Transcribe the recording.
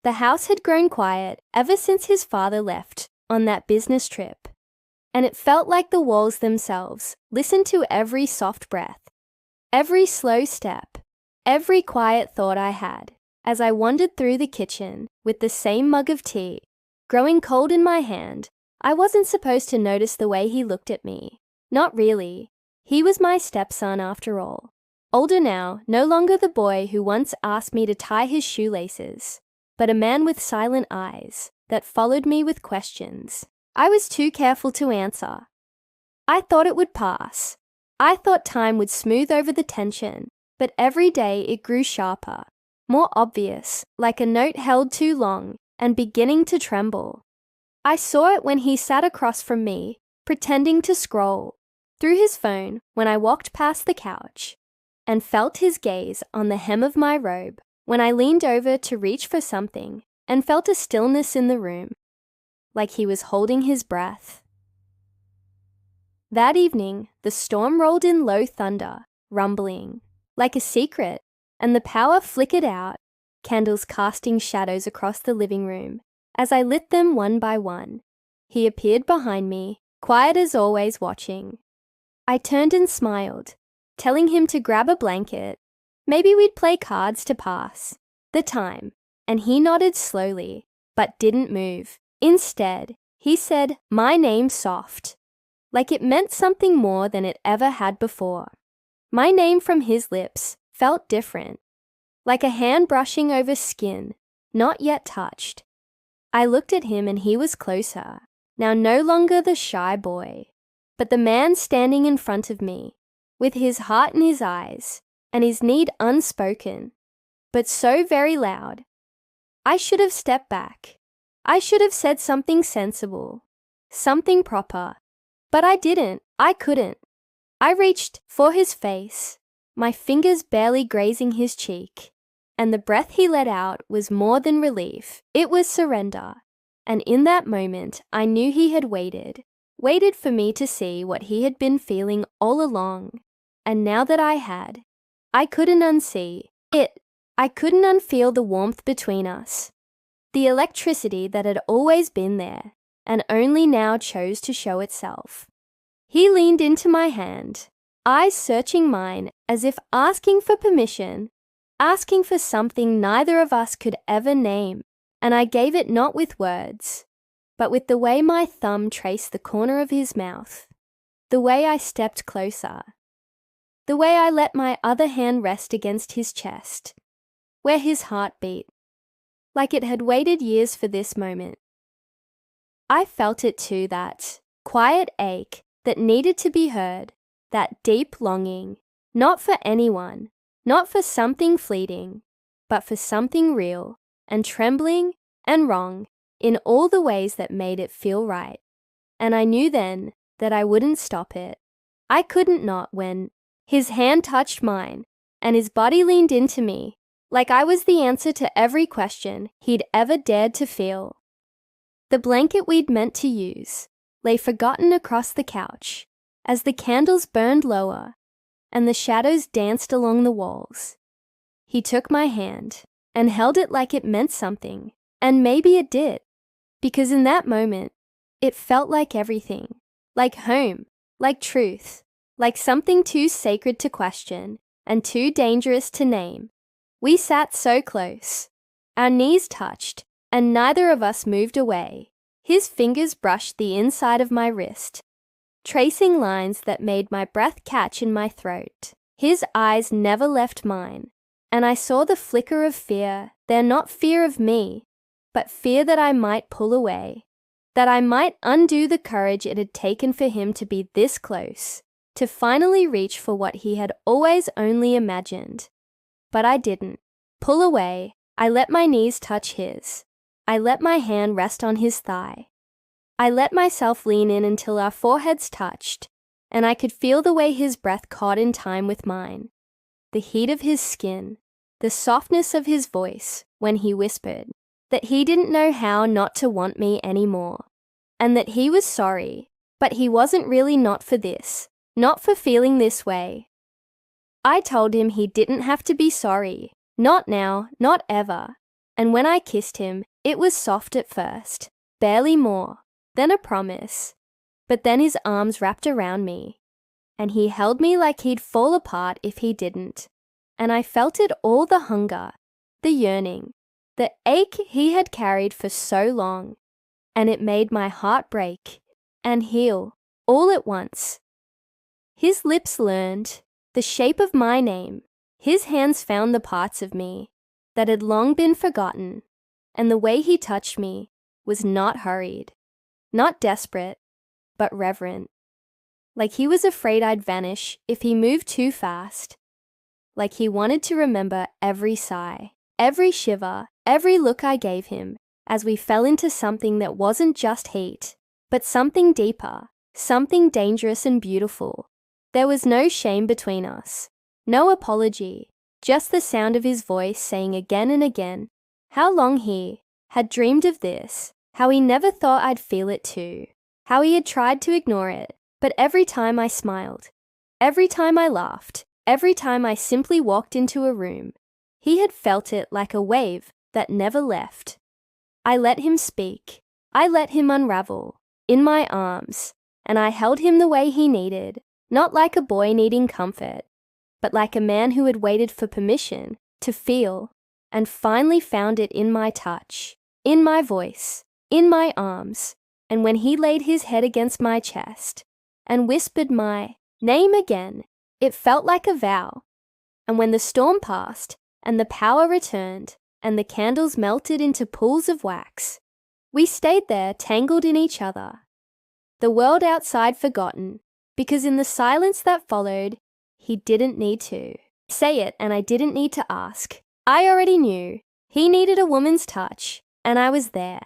The house had grown quiet ever since his father left on that business trip, and it felt like the walls themselves listened to every soft breath, every slow step, every quiet thought I had as I wandered through the kitchen with the same mug of tea, growing cold in my hand. I wasn't supposed to notice the way he looked at me. Not really. He was my stepson after all. Older now, no longer the boy who once asked me to tie his shoelaces, but a man with silent eyes that followed me with questions I was too careful to answer. I thought it would pass. I thought time would smooth over the tension, but every day it grew sharper, more obvious, like a note held too long and beginning to tremble. I saw it when he sat across from me, pretending to scroll through his phone when I walked past the couch, and felt his gaze on the hem of my robe when I leaned over to reach for something and felt a stillness in the room, like he was holding his breath. That evening, the storm rolled in low thunder, rumbling, like a secret, and the power flickered out, candles casting shadows across the living room. As I lit them one by one, he appeared behind me, quiet as always, watching. I turned and smiled, telling him to grab a blanket. Maybe we'd play cards to pass the time, and he nodded slowly, but didn't move. Instead, he said my name soft, like it meant something more than it ever had before. My name from his lips felt different, like a hand brushing over skin, not yet touched. I looked at him and he was closer, now no longer the shy boy, but the man standing in front of me, with his heart in his eyes and his need unspoken, but so very loud. I should have stepped back. I should have said something sensible, something proper, but I didn't. I couldn't. I reached for his face, my fingers barely grazing his cheek, and the breath he let out was more than relief. It was surrender. And in that moment, I knew he had waited for me to see what he had been feeling all along. And now that I had, I couldn't unsee it. I couldn't unfeel the warmth between us, the electricity that had always been there and only now chose to show itself. He leaned into my hand, eyes searching mine as if asking for permission, asking for something neither of us could ever name, and I gave it not with words, but with the way my thumb traced the corner of his mouth, the way I stepped closer, the way I let my other hand rest against his chest, where his heart beat, like it had waited years for this moment. I felt it too, that quiet ache that needed to be heard, that deep longing, not for anyone, not for something fleeting, but for something real and trembling and wrong in all the ways that made it feel right. And I knew then that I wouldn't stop it. I couldn't not when his hand touched mine and his body leaned into me like I was the answer to every question he'd ever dared to feel. The blanket we'd meant to use lay forgotten across the couch as the candles burned lower and the shadows danced along the walls. He took my hand and held it like it meant something, and maybe it did, because in that moment, it felt like everything, like home, like truth, like something too sacred to question and too dangerous to name. We sat so close, our knees touched, and neither of us moved away. His fingers brushed the inside of my wrist, tracing lines that made my breath catch in my throat. His eyes never left mine, and I saw the flicker of fear there, not fear of me, but fear that I might pull away, that I might undo the courage it had taken for him to be this close, to finally reach for what he had always only imagined. But I didn't. Pull away. I let my knees touch his. I let my hand rest on his thigh. I let myself lean in until our foreheads touched, and I could feel the way his breath caught in time with mine, the heat of his skin, the softness of his voice when he whispered that he didn't know how not to want me anymore, and that he was sorry, but he wasn't really not for this, not for feeling this way. I told him he didn't have to be sorry, not now, not ever. And when I kissed him, it was soft at first, barely more, then a promise. But then his arms wrapped around me, and he held me like he'd fall apart if he didn't. And I felt it all, the hunger, the yearning, the ache he had carried for so long. And it made my heart break and heal all at once. His lips learned the shape of my name. His hands found the parts of me that had long been forgotten. And the way he touched me was not hurried, not desperate, but reverent. Like he was afraid I'd vanish if he moved too fast. Like he wanted to remember every sigh, every shiver, every look I gave him as we fell into something that wasn't just heat, but something deeper, something dangerous and beautiful. There was no shame between us, no apology, just the sound of his voice saying again and again how long he had dreamed of this, how he never thought I'd feel it too, how he had tried to ignore it, but every time I smiled, every time I laughed, every time I simply walked into a room, he had felt it like a wave that never left. I let him speak. I let him unravel in my arms, and I held him the way he needed, not like a boy needing comfort, but like a man who had waited for permission to feel and finally found it in my touch, in my voice, in my arms. And when he laid his head against my chest and whispered my name again, it felt like a vow. And when the storm passed and the power returned and the candles melted into pools of wax, we stayed there tangled in each other, the world outside forgotten, because in the silence that followed, he didn't need to say it and I didn't need to ask. I already knew he needed a woman's touch, and I was there.